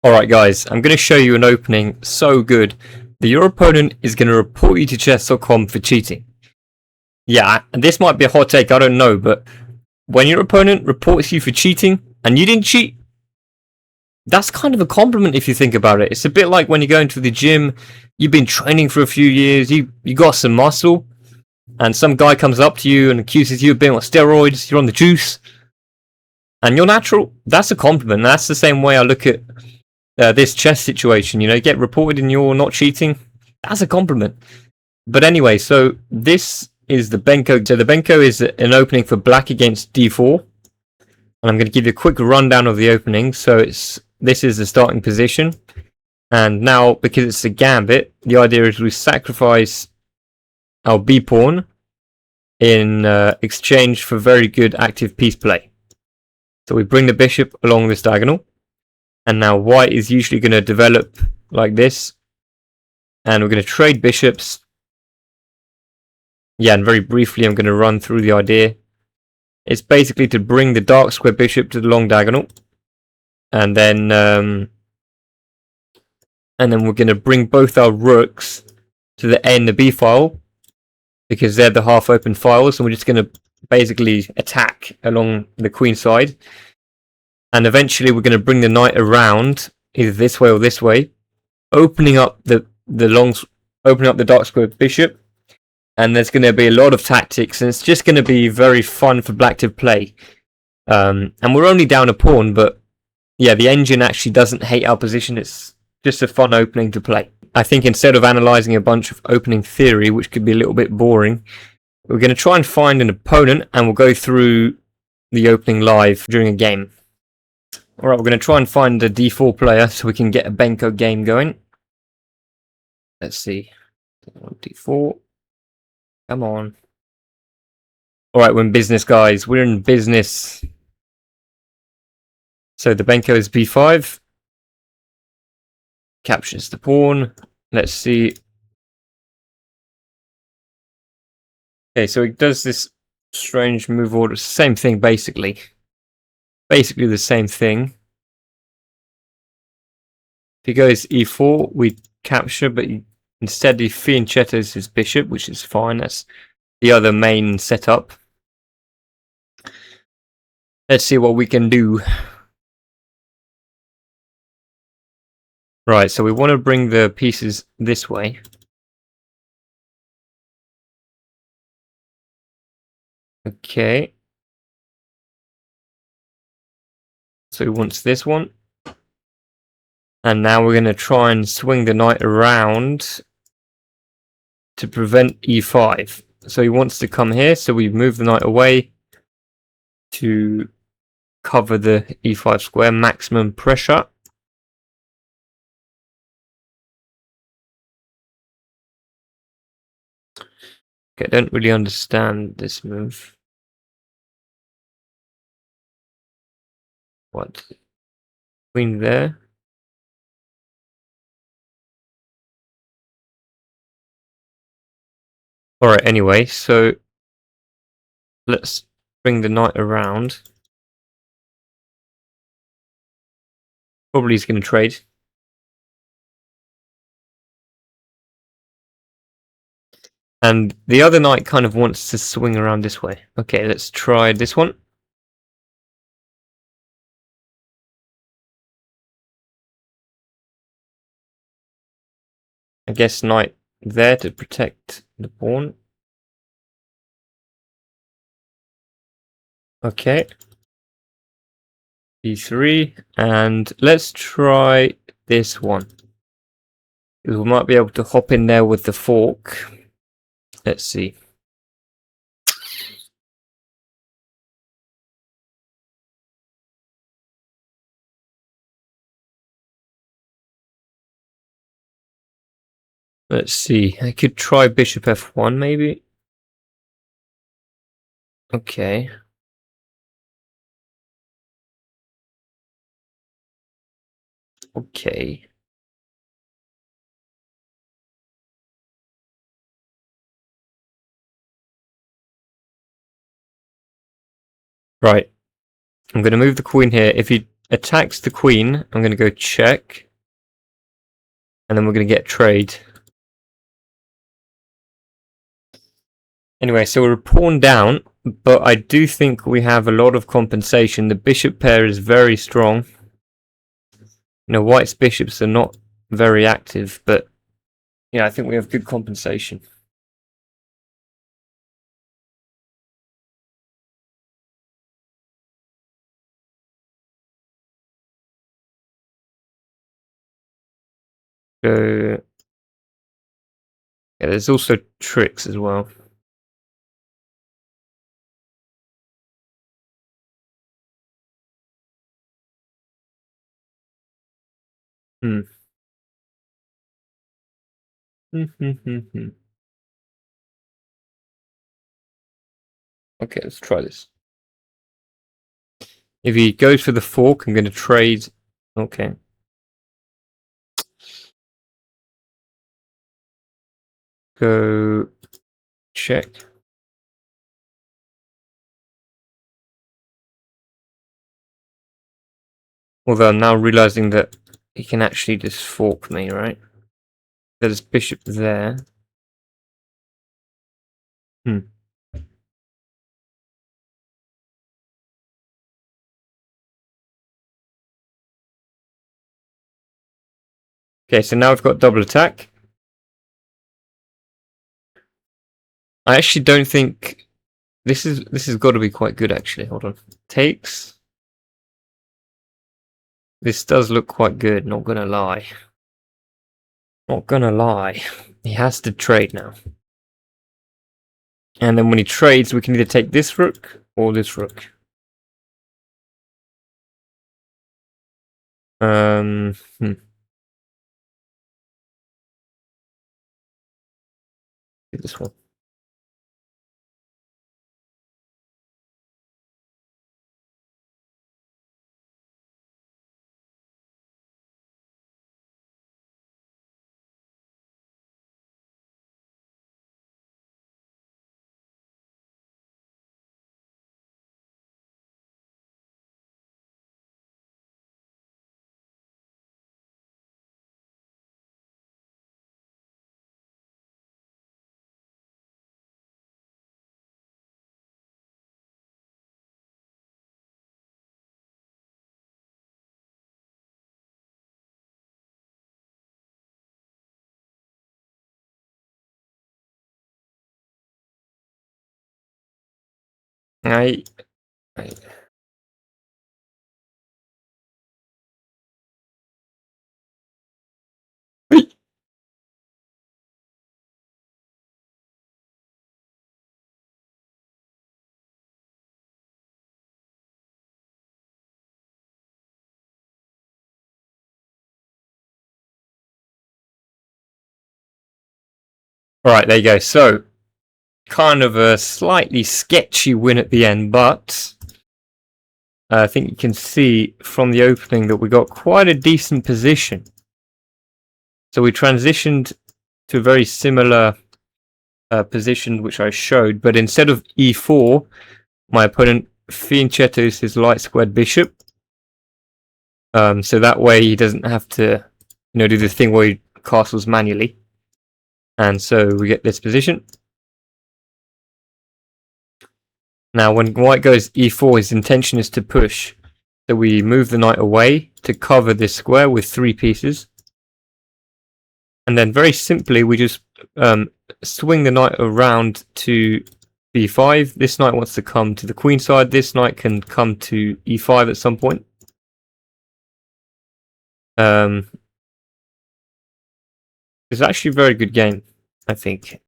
Alright guys, I'm going to show you an opening so good that your opponent is going to report you to chess.com for cheating. Yeah, and this might be a hot take, I don't know, but when your opponent reports you for cheating and you didn't cheat, that's kind of a compliment if you think about it. It's a bit like when you go into the gym, you've been training for a few years, you got some muscle, and some guy comes up to you and accuses you of being on steroids, you're on the juice, and you're natural. That's a compliment. That's the same way I look at this chess situation. You know, you get reported and you're not cheating, that's a compliment. But anyway, so this is the Benko. So the Benko is an opening for black against d4. And I'm going to give you a quick rundown of the opening. So this is the starting position. And now, because it's a gambit, the idea is we sacrifice our b pawn in exchange for very good active piece play. So we bring the bishop along this diagonal. And now white is usually going to develop like this. And we're going to trade bishops. Yeah, and very briefly I'm going to run through the idea. It's basically to bring the dark square bishop to the long diagonal. And then we're going to bring both our rooks to the A and the B file, because they're the half open files, and we're just going to basically attack along the queen side. And eventually we're going to bring the knight around, either this way or this way, opening up the dark square bishop. And there's going to be a lot of tactics, and it's just going to be very fun for black to play. And we're only down a pawn, but yeah, the engine actually doesn't hate our position. It's just a fun opening to play. I think instead of analysing a bunch of opening theory, which could be a little bit boring, we're going to try and find an opponent, and we'll go through the opening live during a game. Alright, we're going to try and find a d4 player so we can get a Benko game going. Let's see. d4. Come on. Alright, we're in business, guys. We're in business. So the Benko is b5. Captures the pawn. Let's see. Okay, so it does this strange move order. Same thing, basically. Basically the same thing. If he goes e4, we capture, but instead he fianchettas his bishop, which is fine. That's the other main setup. Let's see what we can do. Right, so we want to bring the pieces this way. Okay. So he wants this one. And now we're going to try and swing the knight around to prevent e5. So he wants to come here, so we move the knight away to cover the e5 square, maximum pressure. Okay, I don't really understand this move. What? Queen there. Alright, anyway, so let's bring the knight around. Probably he's going to trade. And the other knight kind of wants to swing around this way. Okay, let's try this one. I guess knight there to protect the pawn. Okay. d3, and let's try this one. We might be able to hop in there with the fork. Let's see. Let's see. I could try bishop f1 maybe. Okay. Okay. Right. I'm going to move the queen here. If he attacks the queen, I'm going to go check. And then we're going to get trade. Anyway, so we're a pawn down, but I do think we have a lot of compensation. The bishop pair is very strong. You know, white's bishops are not very active, but yeah, I think we have good compensation. So yeah, there's also tricks as well. Okay, let's try this. If he goes for the fork, I'm going to trade. Okay. Go check. Although I'm now realizing that he can actually just fork me, right? There's bishop there. Okay, so now I've got double attack. I actually don't think this has got to be quite good actually. Hold on. Takes. This does look quite good, not gonna lie. Not gonna lie. He has to trade now. And then when he trades, we can either take this rook or this rook. This one. I Alright, there you go. So, kind of a slightly sketchy win at the end, but I think you can see from the opening that we got quite a decent position. So we transitioned to a very similar position which I showed, but instead of e4, my opponent fianchettos his light squared bishop. So that way he doesn't have to, do the thing where he castles manually. And so we get this position. Now when white goes e4, his intention is to push. So we move the knight away to cover this square with 3 pieces. And then very simply we just swing the knight around to b5. This knight wants to come to the queen side. This knight can come to e5 at some point. It's actually a very good game, I think.